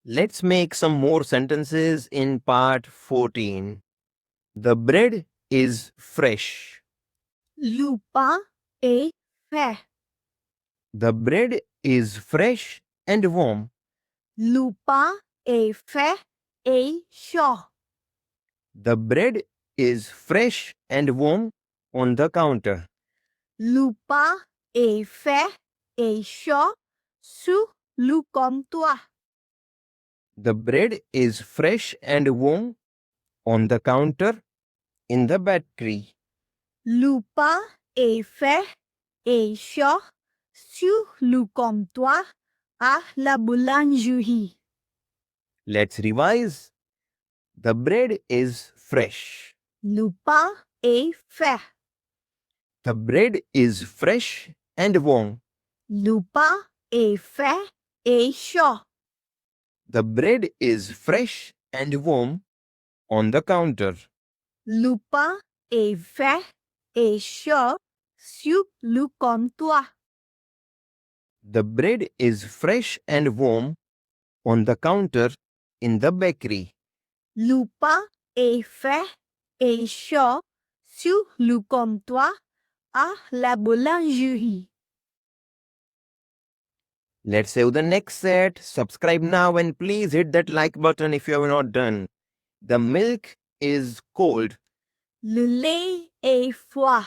Let's make some more sentences in part 14. The bread is fresh. Le pain est fait. The bread is fresh and warm. Le pain est fait et chaud. The bread is fresh and warm on the counter. Le pain est fait et chaud sur le comptoir. The bread is fresh and warm on the counter in the bakery. Le pain est fait et chaud sur le comptoir à la boulangerie. Let's revise. The bread is fresh. Le pain est fait. The bread is fresh and warm. Le pain est fait et chaud. The bread is fresh and warm on the counter. Le pain est fait et chaud sur le comptoir. The bread is fresh and warm on the counter in the bakery. Le pain est fait et chaud sur le comptoir à la boulangerie. Let's save the next set. Subscribe now and please hit that like button if you have not done. The milk is cold. Le lait est froid.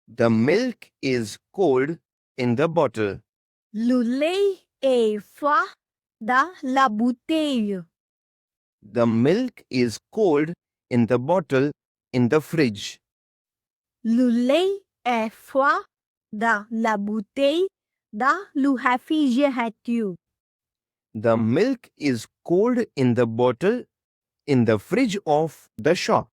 The milk is cold in the bottle. Le lait est froid dans la bouteille. The milk is cold in the bottle in the fridge. Le lait est froid dans la bouteille dans le réfrigérateur. The milk is cold in the bottle in the fridge of the shop.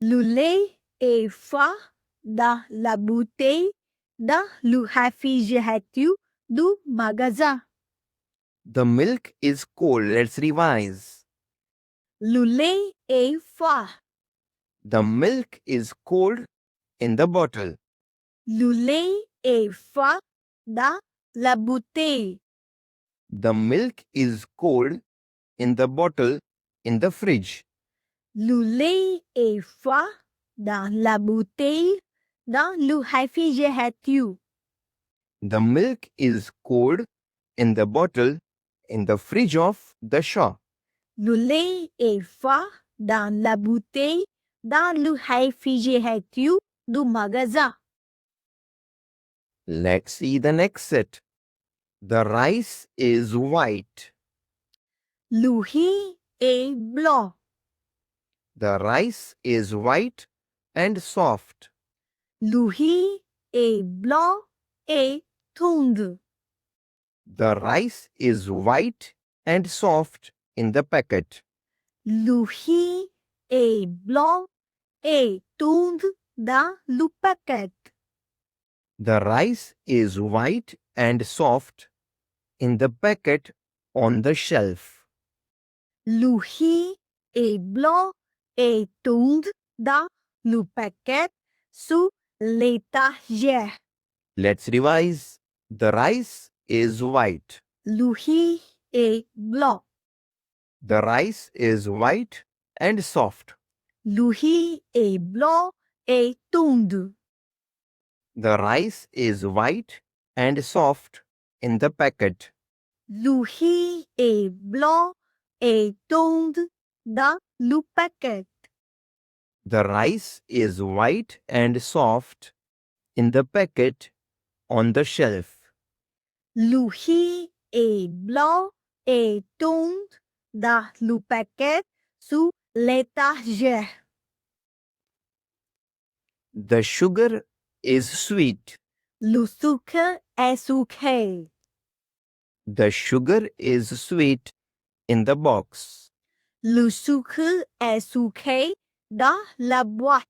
Le lait est froid dans la bouteille dans le réfrigérateur du magasin. The milk is cold. Let's revise. Le lait est froid. The milk is cold in the bottle. Le lait est froid dans la bouteille. The milk is cold in the bottle in the fridge. Le lait est froid dans la bouteille dans le réfrigérateur. The milk is cold in the bottle in the fridge of the shop. Le lait est froid dans la bouteille dans le réfrigérateur du magasin. Let's see the next set. The rice is white. Le riz est blanc. The rice is white and soft. Le riz est blanc et tendre. The rice is white and soft in the packet. Le riz est blanc et tendre dans le paquet. The rice is white and soft in the packet on the shelf. Le riz est blanc et tendre dans le paquet sous l'étagère. Let's revise. The rice is white. Le riz est blanc. The rice is white and soft. Le riz est blanc et tendre. The rice is white and soft in the packet. Le riz est blanc et tendre dans le paquet. The rice is white and soft in the packet on the shelf. Le riz est blanc et tendre dans le paquet sous l'étagère. The sugar is sweet. Le sucre est sucré. The sugar is sweet in the box. Le sucre est sucré dans la boîte.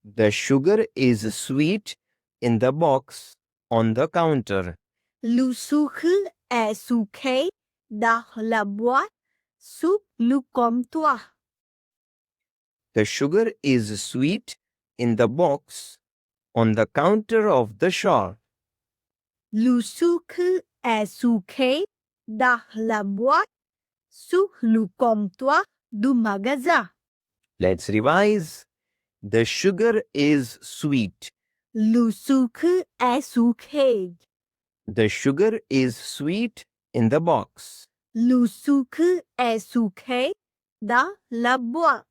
The sugar is sweet in the box on the counter. Le sucre est sucré dans la boîte sous le comptoir. The sugar is sweet in the box on the counter of the shop. Le sucre est sucré dans la boîte sous le comptoir du magasin. Let's revise. The sugar is sweet. Le sucre est sucré. The sugar is sweet in the box. Le sucre est sucré dans la boîte.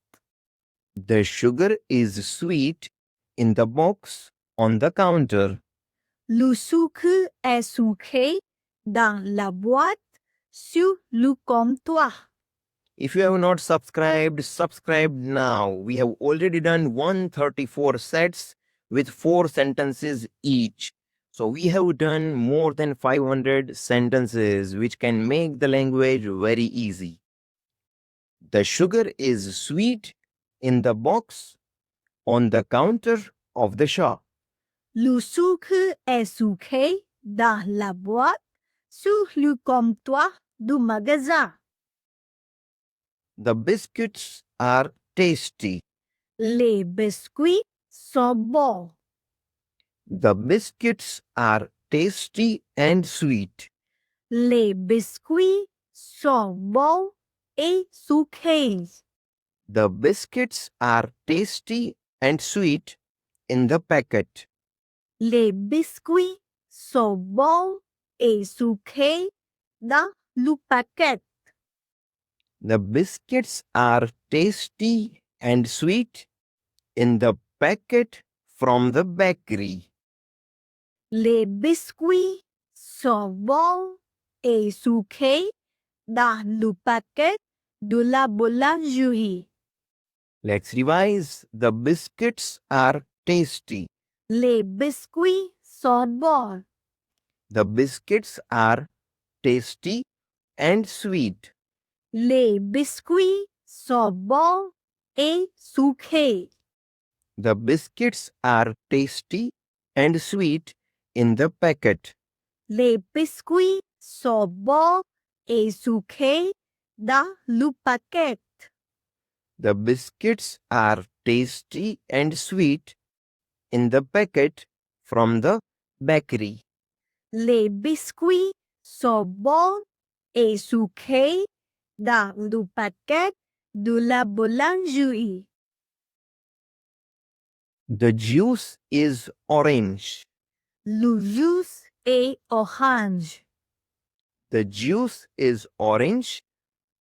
The sugar is sweet in the box on the counter. Le sucre est sucré dans la boîte sur le comptoir. If you have not subscribed, subscribe now. We have already done 134 sets with 4 sentences each. So we have done more than 500 sentences which can make the language very easy. The sugar is sweet in the box on the counter of the shop. Le sucre est sucré dans la boîte sur le comptoir du magasin. The biscuits are tasty. Les biscuits sont bons. The biscuits are tasty and sweet. Les biscuits sont bons et sucrés. The biscuits are tasty and sweet in the packet. Les biscuits sont bons et sucrés dans le paquet. The biscuits are tasty and sweet in the packet from the bakery. Les biscuits sont bons et sucrés dans le paquet de la boulangerie. Let's revise. The biscuits are tasty. Les biscuits sont bons. The biscuits are tasty and sweet. Les biscuits sont bons et sucrés. The biscuits are tasty and sweet in the packet. Les biscuits sont bons et sucrés dans le paquet. The biscuits are tasty and sweet in the packet from the bakery. Les biscuits sont bons et sucrés dans le paquet de la boulangerie. The juice is orange. Le jus est orange. The juice is orange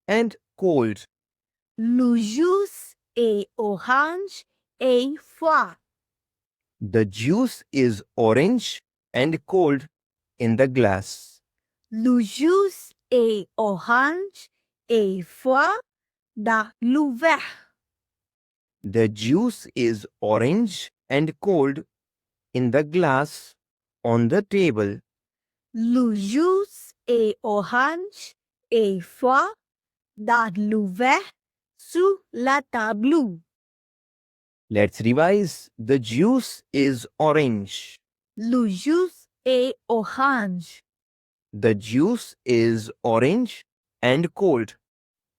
and cold. Le jus est orange et froid. The juice is orange and cold in the glass. Le jus est orange et froid dans le verre. The juice is orange and cold in the glass on the table. Le jus est orange et froid dans le verre sur la table. Let's revise. The juice is orange. Le jus est orange. The juice is orange and cold.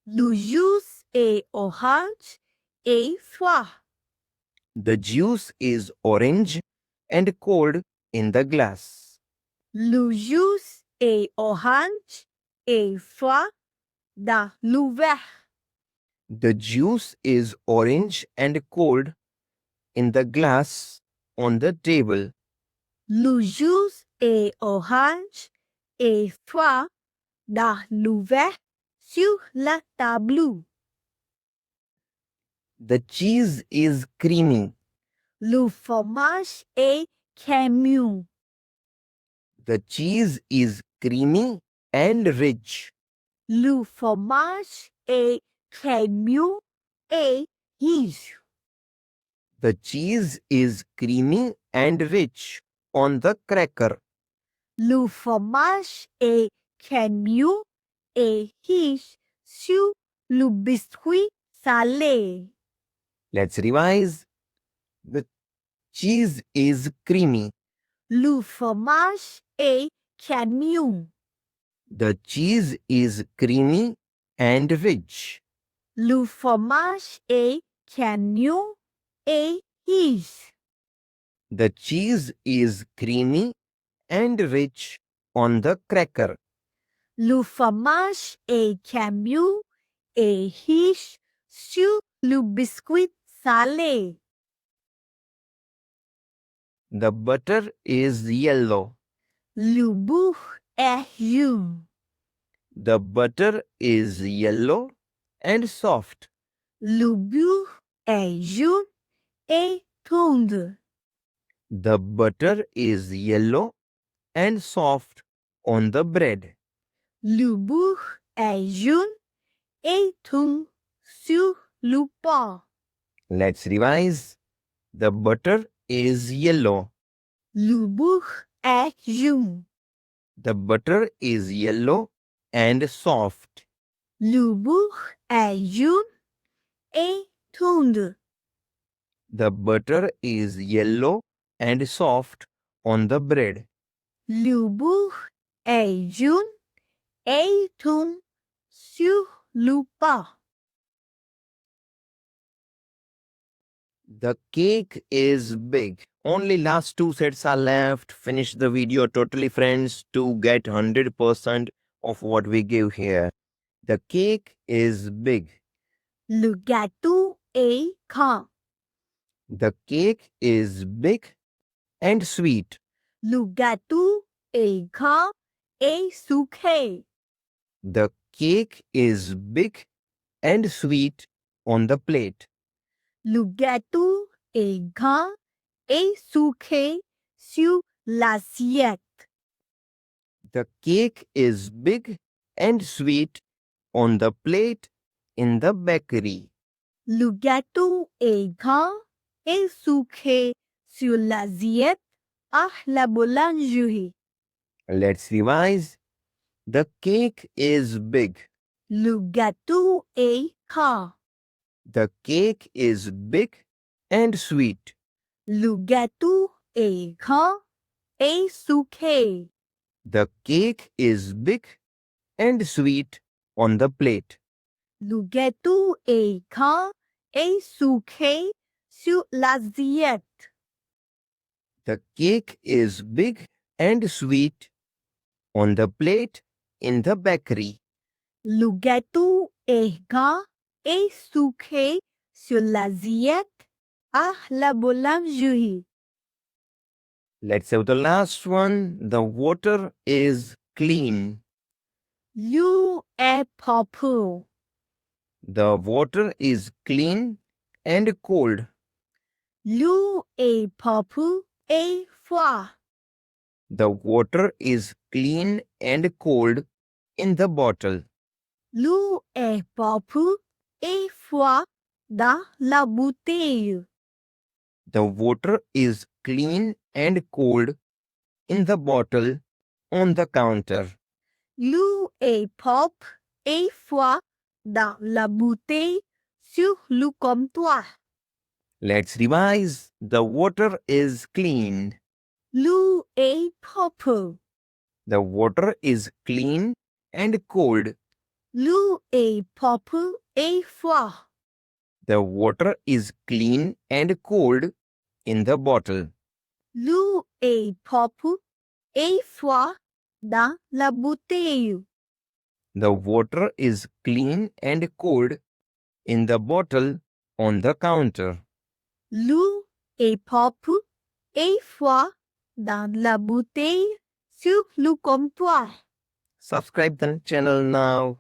Le jus est orange et froid. The juice is orange and cold in the glass. Le jus est orange et froid dans le verre. The juice is orange and cold in the glass on the table. Le jus est orange et froid dans le verre sur la table. The cheese is creamy. Le fromage est crémeux. The cheese is creamy and rich. Le fromage est crémeux et riche. The cheese is creamy and rich on the cracker. Le fromage est crémeux et riche sur le biscuit salé. Let's revise. The cheese is creamy. Le fromage est crémeux. The cheese is creamy and rich. Le fromage est crémeux et riche. The cheese is creamy and rich on the cracker. Le fromage est camu et riche sur le biscuit salé. The butter is yellow. Le beurre est jaune. The butter is yellow and soft. Le beurre est jaune et tendre. The butter is yellow and soft on the bread. Le beurre est jaune et tendre sur le pain. Let's revise. The butter is yellow. Le beurre est jaune. The butter is yellow and soft. Le beurre est jaune et tendre. The butter is yellow and soft on the bread. Le beurre est jaune et tendre sur le pain. The cake is big. Only last two sets are left. Finish the video totally, friends, to get 100% of what we give here. The cake is big. Le gâteau est grand. The cake is big and sweet. Le gâteau est grand et sucré. The cake is big and sweet on the plate. Le gâteau est grand et sucré sur l'assiette. The cake is big and sweet on the plate in the bakery. Le gâteau est grand et sucré sur l'assiette à la boulangerie. Let's revise. The cake is big. Le gâteau est grand. The cake is big and sweet. Le gâteau est grand et sucré. The cake is big and sweet on the plate. Le gâteau est grand et sucré sur l'assiette. The cake is big and sweet on the plate in the bakery. Le gâteau est grand et sucré sur l'assiette à la boulangerie. Let's have the last one. The water is clean. L'eau est propre. The water is clean and cold. L'eau est propre et froide. The water is clean and cold in the bottle. L'eau est propre et froide dans la bouteille. The water is clean and cold in the bottle on the counter. L'eau est propre et froide dans la bouteille sur le comptoir. Let's revise. The water is clean. L'eau est propre. The water is clean and cold. L'eau est propre et froide. The water is clean and cold in the bottle. L'eau est propre et froide dans la bouteille. The water is clean and cold in the bottle on the counter. L'eau est propre et froide dans la bouteille sur le comptoir. Subscribe the channel now.